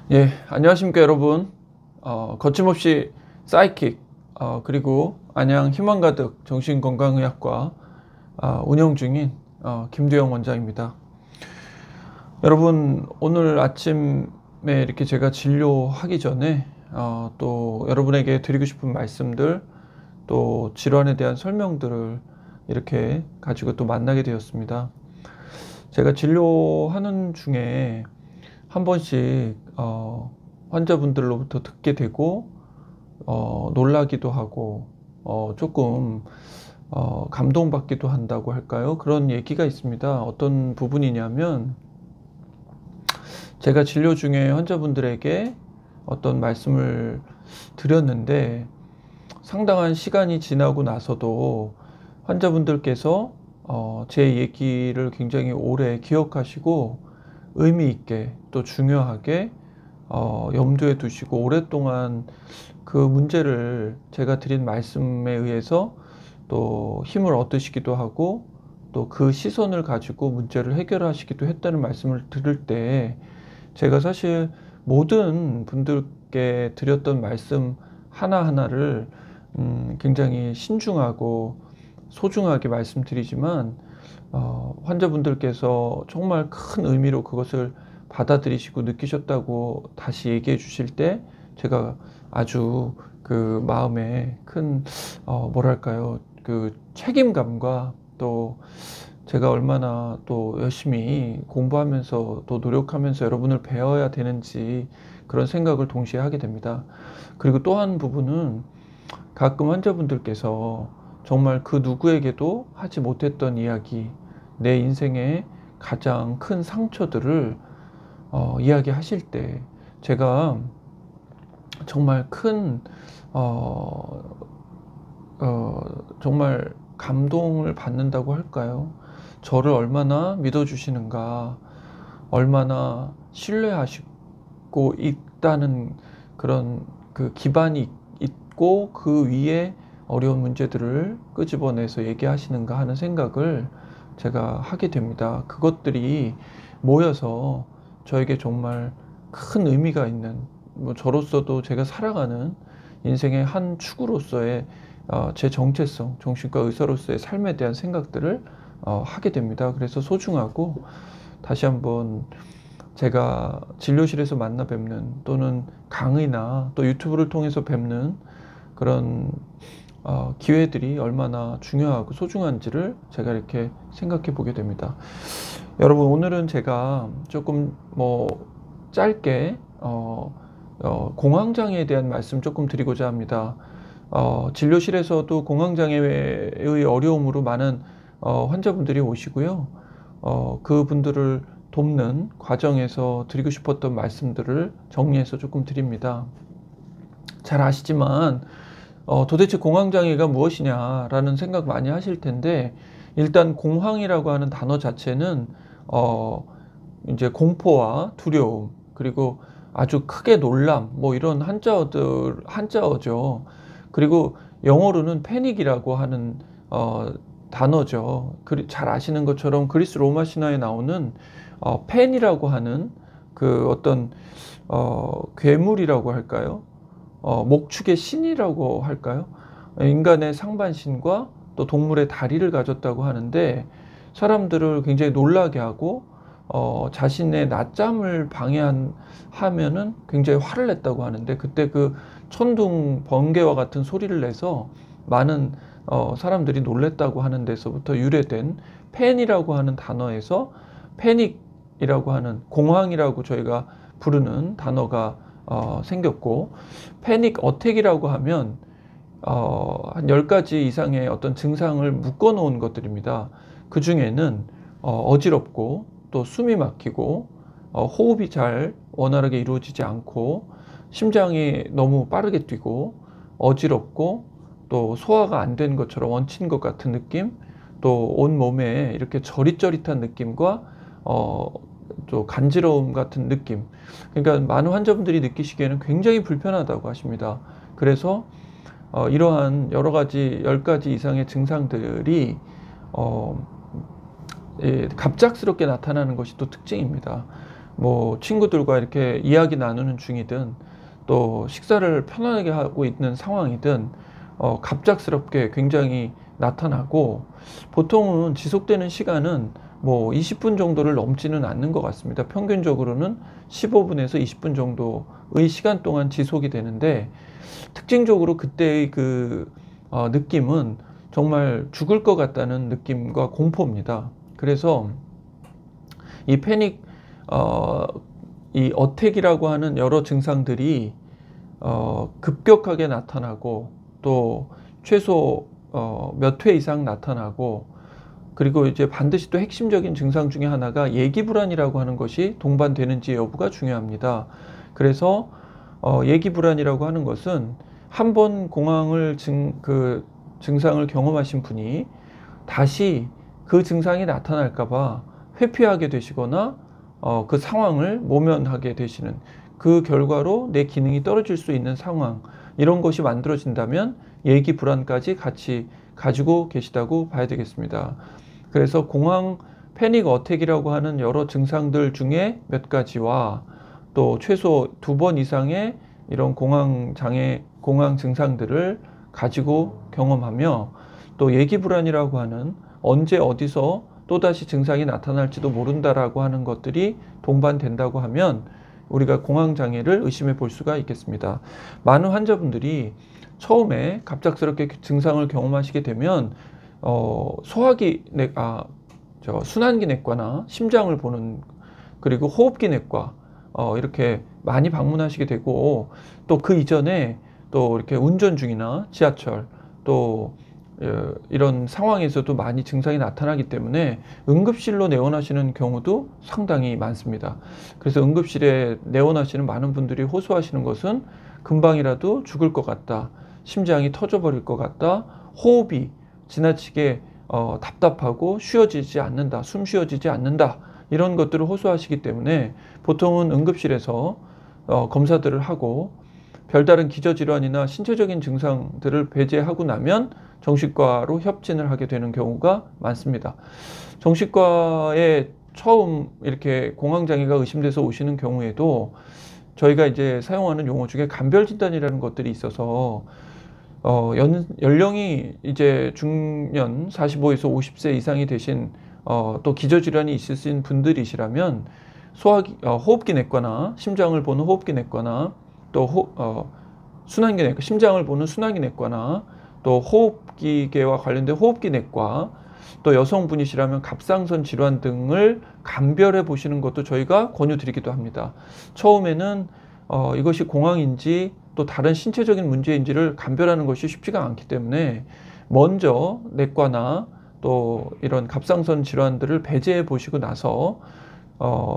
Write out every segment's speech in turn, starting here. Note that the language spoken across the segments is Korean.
예, 안녕하십니까 여러분. 거침없이 사이킥, 그리고 안양 희망가득 정신건강의학과 운영 중인 김두영 원장입니다. 여러분, 오늘 아침에 이렇게 제가 진료하기 전에 또 여러분에게 드리고 싶은 말씀들, 또 질환에 대한 설명들을 이렇게 가지고 또 만나게 되었습니다. 제가 진료하는 중에 한 번씩 환자분들로부터 듣게 되고 놀라기도 하고 조금 감동받기도 한다고 할까요? 그런 얘기가 있습니다. 어떤 부분이냐면, 제가 진료 중에 환자분들에게 어떤 말씀을 드렸는데 상당한 시간이 지나고 나서도 환자분들께서 제 얘기를 굉장히 오래 기억하시고 의미 있게 또 중요하게 염두에 두시고 오랫동안 그 문제를 제가 드린 말씀에 의해서 또 힘을 얻으시기도 하고 또 그 시선을 가지고 문제를 해결하시기도 했다는 말씀을 들을 때, 제가 사실 모든 분들께 드렸던 말씀 하나하나를 굉장히 신중하고 소중하게 말씀드리지만 환자분들께서 정말 큰 의미로 그것을 받아들이시고 느끼셨다고 다시 얘기해 주실 때, 제가 아주 그 마음에 큰 뭐랄까요, 그 책임감과 또 제가 얼마나 또 열심히 공부하면서 또 노력하면서 여러분을 배워야 되는지 그런 생각을 동시에 하게 됩니다. 그리고 또 한 부분은, 가끔 환자분들께서 정말 그 누구에게도 하지 못했던 이야기, 내 인생의 가장 큰 상처들을 이야기하실 때 제가 정말 큰 정말 감동을 받는다고 할까요? 저를 얼마나 믿어주시는가, 얼마나 신뢰하시고 있다는 그런 그 기반이 있고 그 위에 어려운 문제들을 끄집어내서 얘기하시는가 하는 생각을 제가 하게 됩니다. 그것들이 모여서 저에게 정말 큰 의미가 있는, 저로서도 제가 살아가는 인생의 한 축으로서의 제 정체성, 정신과 의사로서의 삶에 대한 생각들을 하게 됩니다. 그래서 소중하고, 다시 한번 제가 진료실에서 만나 뵙는, 또는 강의나 또 유튜브를 통해서 뵙는 그런 기회들이 얼마나 중요하고 소중한지를 제가 이렇게 생각해 보게 됩니다. 여러분, 오늘은 제가 조금 짧게 공황장애에 대한 말씀 조금 드리고자 합니다. 진료실에서도 공황장애의 어려움으로 많은 환자분들이 오시고요. 그분들을 돕는 과정에서 드리고 싶었던 말씀들을 정리해서 조금 드립니다. 잘 아시지만 도대체 공황장애가 무엇이냐라는 생각 많이 하실 텐데, 일단 공황이라고 하는 단어 자체는 이제 공포와 두려움, 그리고 아주 크게 놀람, 이런 한자어죠. 그리고 영어로는 패닉이라고 하는 단어죠. 잘 아시는 것처럼 그리스 로마 신화에 나오는 펜이라고 하는 그 어떤 괴물이라고 할까요? 목축의 신이라고 할까요? 인간의 상반신과 또 동물의 다리를 가졌다고 하는데, 사람들을 굉장히 놀라게 하고 자신의 낮잠을 방해하면은 굉장히 화를 냈다고 하는데, 그때 그 천둥 번개와 같은 소리를 내서 많은 사람들이 놀랬다고 하는 데서부터 유래된 팬이라고 하는 단어에서 패닉이라고 하는, 공황이라고 저희가 부르는 단어가 생겼고, 패닉 어택이라고 하면 한 10가지 이상의 어떤 증상을 묶어 놓은 것들입니다. 그 중에는 어지럽고, 또 숨이 막히고, 호흡이 잘 원활하게 이루어지지 않고, 심장이 너무 빠르게 뛰고, 어지럽고, 또 소화가 안 된 것처럼 얹힌 것 같은 느낌, 또 온 몸에 이렇게 저릿저릿한 느낌과 또 간지러움 같은 느낌. 그러니까 많은 환자분들이 느끼시기에는 굉장히 불편하다고 하십니다. 그래서 이러한 여러 가지 10가지 이상의 증상들이 갑작스럽게 나타나는 것이 또 특징입니다. 뭐 친구들과 이렇게 이야기 나누는 중이든 또 식사를 편안하게 하고 있는 상황이든 갑작스럽게 굉장히 나타나고, 보통은 지속되는 시간은 뭐 20분 정도를 넘지는 않는 것 같습니다. 평균적으로는 15분에서 20분 정도의 시간 동안 지속이 되는데, 특징적으로 그때의 그 느낌은 정말 죽을 것 같다는 느낌과 공포입니다. 그래서 이 패닉, 이 어택이라고 하는 여러 증상들이 급격하게 나타나고, 또 최소 몇 회 이상 나타나고, 그리고 이제 반드시 또 핵심적인 증상 중에 하나가 예기불안이라고 하는 것이 동반되는지 여부가 중요합니다. 그래서 예기불안이라고 하는 것은 한 번 공황을 증상을 경험하신 분이 다시 그 증상이 나타날까봐 회피하게 되시거나 그 상황을 모면하게 되시는, 그 결과로 내 기능이 떨어질 수 있는 상황, 이런 것이 만들어진다면 예기불안까지 같이 가지고 계시다고 봐야 되겠습니다. 그래서 공황 패닉 어택이라고 하는 여러 증상들 중에 몇 가지와 또 최소 2번 이상의 이런 공황 장애, 공황 증상들을 가지고 경험하며, 또 예기불안이라고 하는 언제 어디서 또다시 증상이 나타날지도 모른다라고 하는 것들이 동반된다고 하면 우리가 공황 장애를 의심해 볼 수가 있겠습니다. 많은 환자분들이 처음에 갑작스럽게 증상을 경험하시게 되면 순환기내과나 심장을 보는, 그리고 호흡기내과 이렇게 많이 방문하시게 되고, 또 그 이전에 또 이렇게 운전 중이나 지하철, 또 이런 상황에서도 많이 증상이 나타나기 때문에 응급실로 내원하시는 경우도 상당히 많습니다. 그래서 응급실에 내원하시는 많은 분들이 호소하시는 것은 금방이라도 죽을 것 같다, 심장이 터져버릴 것 같다, 호흡이 지나치게 답답하고 쉬어지지 않는다, 숨 쉬어지지 않는다, 이런 것들을 호소하시기 때문에 보통은 응급실에서 검사들을 하고 별다른 기저질환이나 신체적인 증상들을 배제하고 나면 정신과로 협진을 하게 되는 경우가 많습니다. 정신과에 처음 이렇게 공황장애가 의심돼서 오시는 경우에도 저희가 이제 사용하는 용어 중에 간별진단이라는 것들이 있어서 연령이 이제 중년 45에서 50세 이상이 되신 또 기저질환이 있으신 분들이시라면 호흡기내과나 심장을 보는 호흡기내과나 또 순환기내과, 심장을 보는 순환기내과나 또 호흡기계와 관련된 호흡기내과, 또 여성분이시라면 갑상선 질환 등을 감별해 보시는 것도 저희가 권유드리기도 합니다. 처음에는 이것이 공황인지 또 다른 신체적인 문제인지를 감별하는 것이 쉽지가 않기 때문에 먼저 내과나 또 이런 갑상선 질환들을 배제해 보시고 나서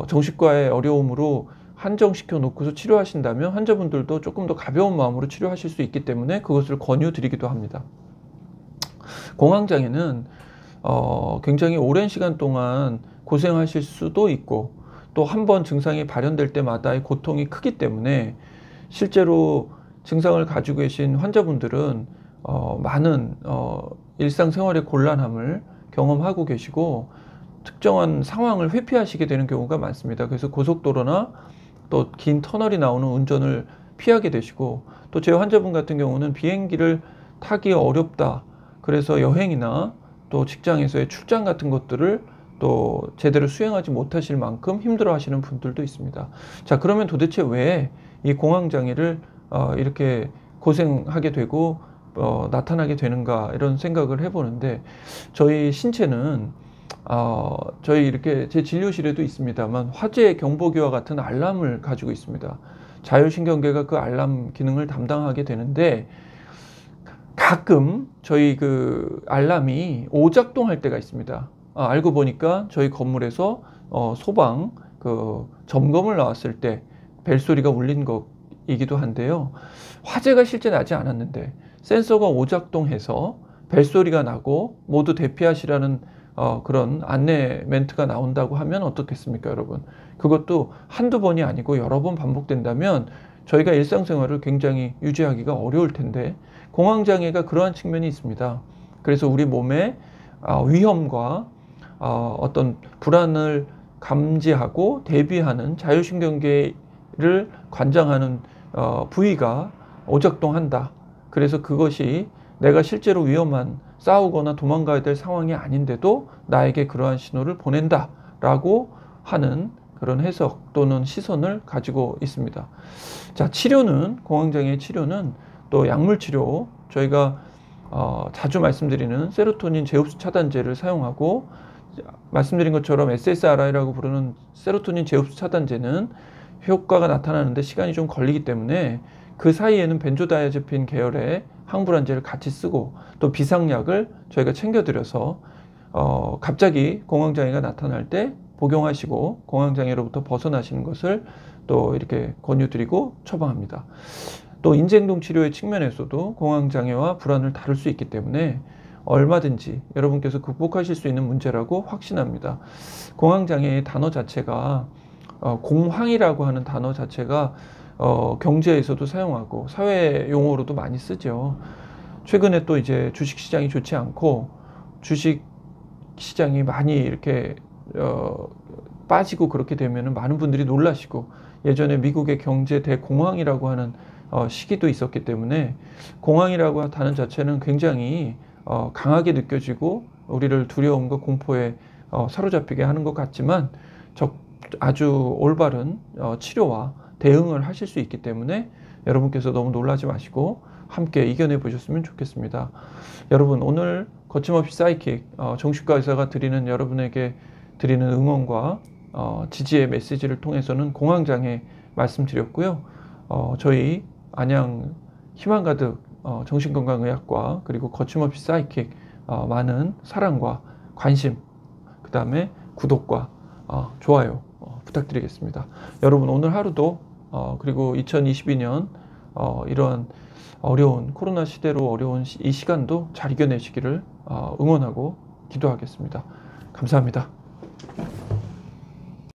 정신과의 어려움으로 한정시켜 놓고서 치료하신다면 환자분들도 조금 더 가벼운 마음으로 치료하실 수 있기 때문에 그것을 권유드리기도 합니다. 공황장애는 굉장히 오랜 시간 동안 고생하실 수도 있고, 또 한 번 증상이 발현될 때마다의 고통이 크기 때문에 실제로 증상을 가지고 계신 환자분들은 많은 일상생활의 곤란함을 경험하고 계시고 특정한 상황을 회피하시게 되는 경우가 많습니다. 그래서 고속도로나 또 긴 터널이 나오는 운전을 피하게 되시고, 또 제 환자분 같은 경우는 비행기를 타기 어렵다, 그래서 여행이나 또 직장에서의 출장 같은 것들을 또 제대로 수행하지 못하실 만큼 힘들어 하시는 분들도 있습니다. 자, 그러면 도대체 왜 이 공황장애를 이렇게 고생하게 되고 나타나게 되는가, 이런 생각을 해보는데, 저희 신체는 저희 이렇게 제 진료실에도 있습니다만 화재 경보기와 같은 알람을 가지고 있습니다. 자율신경계가 그 알람 기능을 담당하게 되는데, 가끔 저희 그 알람이 오작동할 때가 있습니다. 알고 보니까 저희 건물에서 소방 점검을 나왔을 때 벨소리가 울린 것이기도 한데요. 화재가 실제 나지 않았는데 센서가 오작동해서 벨소리가 나고 모두 대피하시라는 그런 안내 멘트가 나온다고 하면 어떻겠습니까, 여러분? 그것도 한두 번이 아니고 여러 번 반복된다면 저희가 일상생활을 굉장히 유지하기가 어려울 텐데, 공황장애가 그러한 측면이 있습니다. 그래서 우리 몸의 위험과 어떤 불안을 감지하고 대비하는 자율신경계를 관장하는 부위가 오작동한다. 그래서 그것이 내가 실제로 위험한 싸우거나 도망가야 될 상황이 아닌데도 나에게 그러한 신호를 보낸다라고 하는 그런 해석 또는 시선을 가지고 있습니다. 자, 치료는, 공황장애 치료는 또 약물 치료, 저희가 자주 말씀드리는 세로토닌 제흡수 차단제를 사용하고, 말씀드린 것처럼 SSRI라고 부르는 세로토닌 제흡수 차단제는 효과가 나타나는데 시간이 좀 걸리기 때문에 그 사이에는 벤조다이아제핀 계열의 항불안제를 같이 쓰고, 또 비상약을 저희가 챙겨드려서 갑자기 공황장애가 나타날 때 복용하시고 공황장애로부터 벗어나시는 것을 또 이렇게 권유드리고 처방합니다. 또 인지행동 치료의 측면에서도 공황장애와 불안을 다룰 수 있기 때문에 얼마든지 여러분께서 극복하실 수 있는 문제라고 확신합니다. 공황장애의 단어 자체가 공황이라고 하는 단어 자체가 경제에서도 사용하고 사회 용어로도 많이 쓰죠. 최근에 또 이제 주식시장이 좋지 않고 주식시장이 많이 이렇게 빠지고 그렇게 되면 많은 분들이 놀라시고, 예전에 미국의 경제 대공황이라고 하는 시기도 있었기 때문에 공황이라고 하는 단어 자체는 굉장히 강하게 느껴지고 우리를 두려움과 공포에 사로잡히게 하는 것 같지만 아주 올바른 치료와 대응을 하실 수 있기 때문에 여러분께서 너무 놀라지 마시고 함께 이겨내 보셨으면 좋겠습니다. 여러분, 오늘 거침없이 사이킥 정신과 의사가 드리는 여러분에게 드리는 응원과 지지의 메시지를 통해서는 공황장애 말씀드렸고요. 저희 안양 희망가득 정신건강의학과, 그리고 거침없이 사이킥 많은 사랑과 관심, 그 다음에 구독과 좋아요 부탁드리겠습니다. 여러분, 오늘 하루도 그리고 2022년 이러한 어려운 코로나 시대로 어려운 이 시간도 잘 이겨내시기를 응원하고 기도하겠습니다. 감사합니다.